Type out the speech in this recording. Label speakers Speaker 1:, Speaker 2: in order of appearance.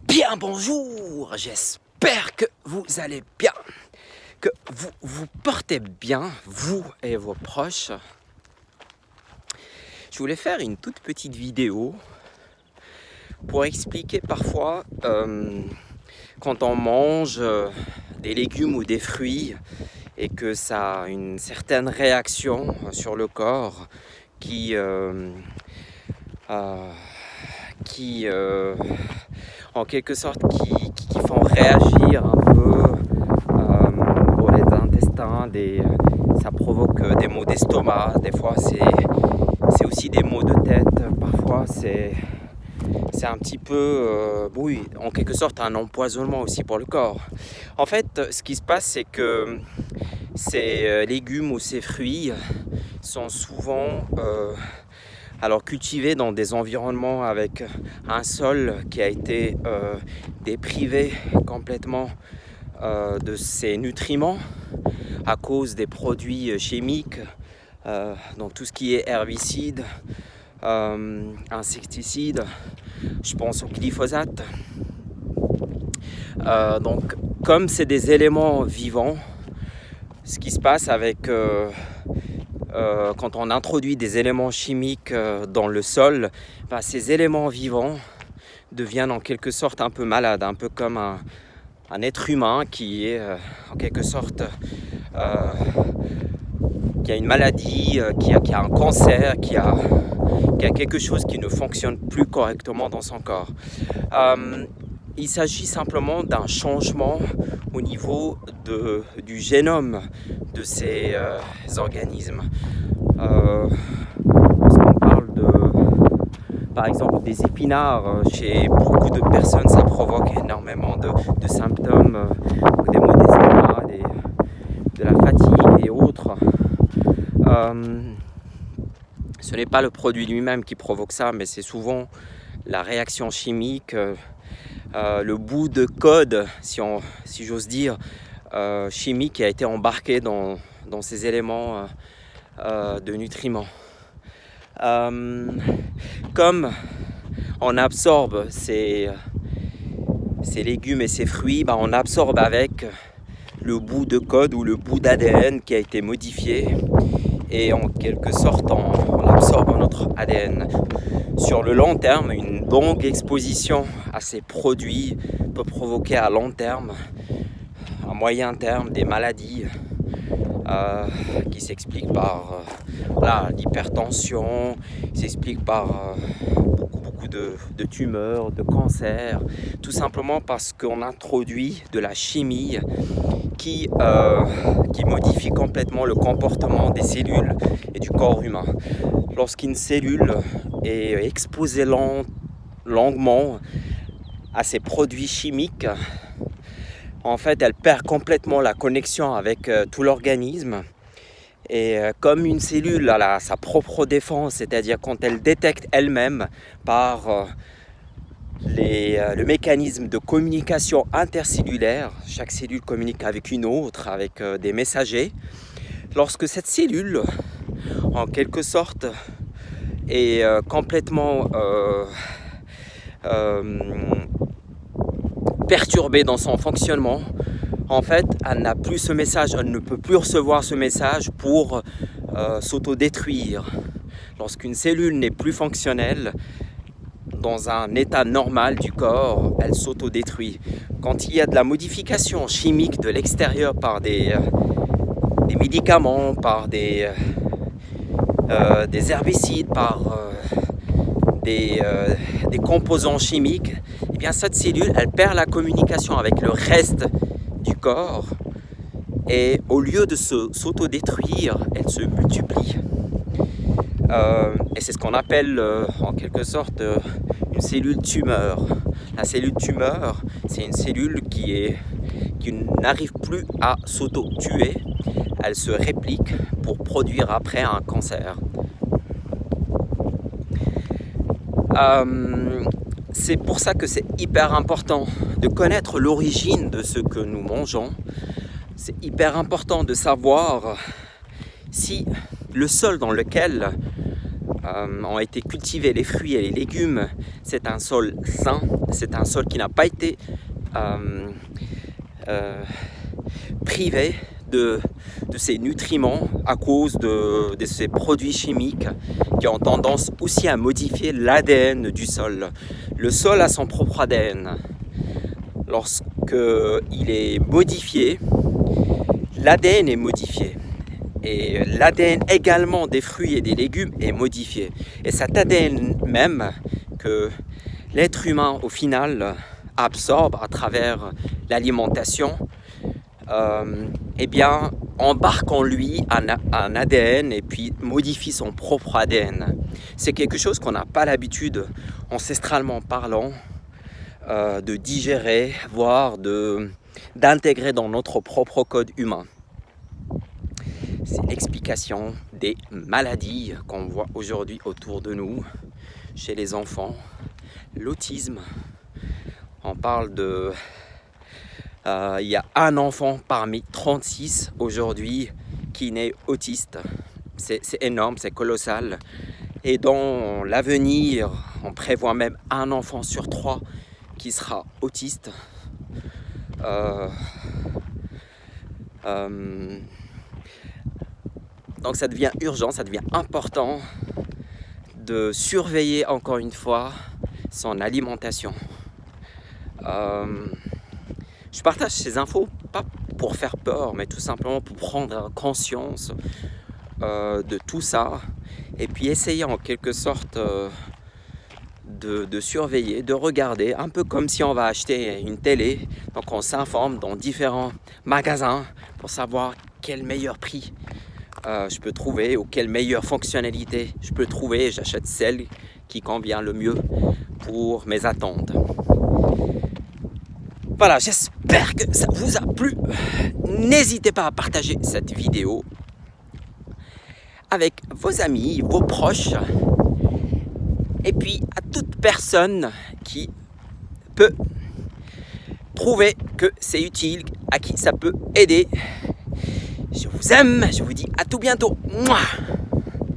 Speaker 1: Bien bonjour, j'espère que vous allez bien, que vous vous portez bien, vous et vos proches. Je voulais faire une toute petite vidéo pour expliquer parfois quand on mange des légumes ou des fruits et que ça a une certaine réaction sur le corps qui en quelque sorte qui font réagir un peu pour les intestins, ça provoque des maux d'estomac, des fois c'est aussi des maux de tête, parfois c'est un petit peu, oui, en quelque sorte un empoisonnement aussi pour le corps. En fait, ce qui se passe, c'est que ces légumes ou ces fruits sont souvent cultivés dans des environnements avec un sol qui a été déprivé complètement de ses nutriments à cause des produits chimiques, donc tout ce qui est herbicide, insecticide, je pense au glyphosate. Donc comme c'est des éléments vivants, ce qui se passe avec quand on introduit des éléments chimiques dans le sol, ces éléments vivants deviennent en quelque sorte un peu malades, un peu comme un être humain qui est en quelque sorte qui a une maladie, qui a un cancer, qui a quelque chose qui ne fonctionne plus correctement dans son corps. Il s'agit simplement d'un changement au niveau du génome de ces organismes. Lorsqu'on parle par exemple des épinards, chez beaucoup de personnes, ça provoque énormément de symptômes, des maux d'estomac, de la fatigue et autres. Ce n'est pas le produit lui-même qui provoque ça, mais c'est souvent la réaction chimique, le bout de code, si j'ose dire, chimique qui a été embarqué dans ces éléments de nutriments. Comme on absorbe ces légumes et ces fruits, on absorbe avec le bout de code ou le bout d'ADN qui a été modifié et en quelque sorte on absorbe notre ADN. Sur le long terme, une longue exposition à ces produits peut provoquer à long terme, à moyen terme, des maladies qui s'expliquent par l'hypertension, qui s'expliquent par beaucoup de tumeurs, de cancers, tout simplement parce qu'on introduit de la chimie qui modifie complètement le comportement des cellules et du corps humain. Lorsqu'une cellule est exposée longuement à ces produits chimiques, en fait, elle perd complètement la connexion avec tout l'organisme. Et comme une cellule a sa propre défense, c'est-à-dire quand elle détecte elle-même par le mécanisme de communication intercellulaire, chaque cellule communique avec une autre, avec des messagers. Lorsque cette cellule, en quelque sorte, est complètement perturbée dans son fonctionnement, en fait, elle n'a plus ce message, elle ne peut plus recevoir ce message pour s'autodétruire. Lorsqu'une cellule n'est plus fonctionnelle, dans un état normal du corps, elle s'autodétruit. Quand il y a de la modification chimique de l'extérieur par des médicaments, par des herbicides, par des composants chimiques, eh bien cette cellule, elle perd la communication avec le reste du corps et au lieu de s'autodétruire, elle se multiplie. Et c'est ce qu'on appelle en quelque sorte une cellule tumeur. La cellule tumeur, c'est une cellule qui n'arrive plus à s'auto-tuer. Elle se réplique pour produire après un cancer. C'est pour ça que c'est hyper important de connaître l'origine de ce que nous mangeons. C'est hyper important de savoir si le sol dans lequel ont été cultivés les fruits et les légumes, c'est un sol sain, c'est un sol qui n'a pas été privé de ces nutriments à cause de ces produits chimiques qui ont tendance aussi à modifier l'ADN du sol. Le sol a son propre ADN. Lorsqu'il est modifié, l'ADN est modifié. Et l'ADN également des fruits et des légumes est modifié. Et cet ADN même que l'être humain au final absorbe à travers l'alimentation, eh bien embarque en lui un ADN et puis modifie son propre ADN. C'est quelque chose qu'on n'a pas l'habitude, ancestralement parlant, de digérer, voire d'intégrer dans notre propre code humain. C'est l'explication des maladies qu'on voit aujourd'hui autour de nous, chez les enfants. L'autisme, on parle de... il y a un enfant parmi 36 aujourd'hui qui naît autiste. C'est énorme, c'est colossal. Et dans l'avenir, on prévoit même un enfant sur 3 qui sera autiste. Donc ça devient urgent, ça devient important de surveiller encore une fois son alimentation. Je partage ces infos pas pour faire peur, mais tout simplement pour prendre conscience de tout ça et puis essayer en quelque sorte de surveiller, de regarder, un peu comme si on va acheter une télé. Donc on s'informe dans différents magasins pour savoir quel meilleur prix je peux trouver ou quelle meilleure fonctionnalité je peux trouver. J'achète celle qui convient le mieux pour mes attentes. Voilà, j'espère que ça vous a plu. N'hésitez pas à partager cette vidéo avec vos amis, vos proches, et puis à toute personne qui peut trouver que c'est utile, à qui ça peut aider. Je vous aime, je vous dis à tout bientôt. Mouah.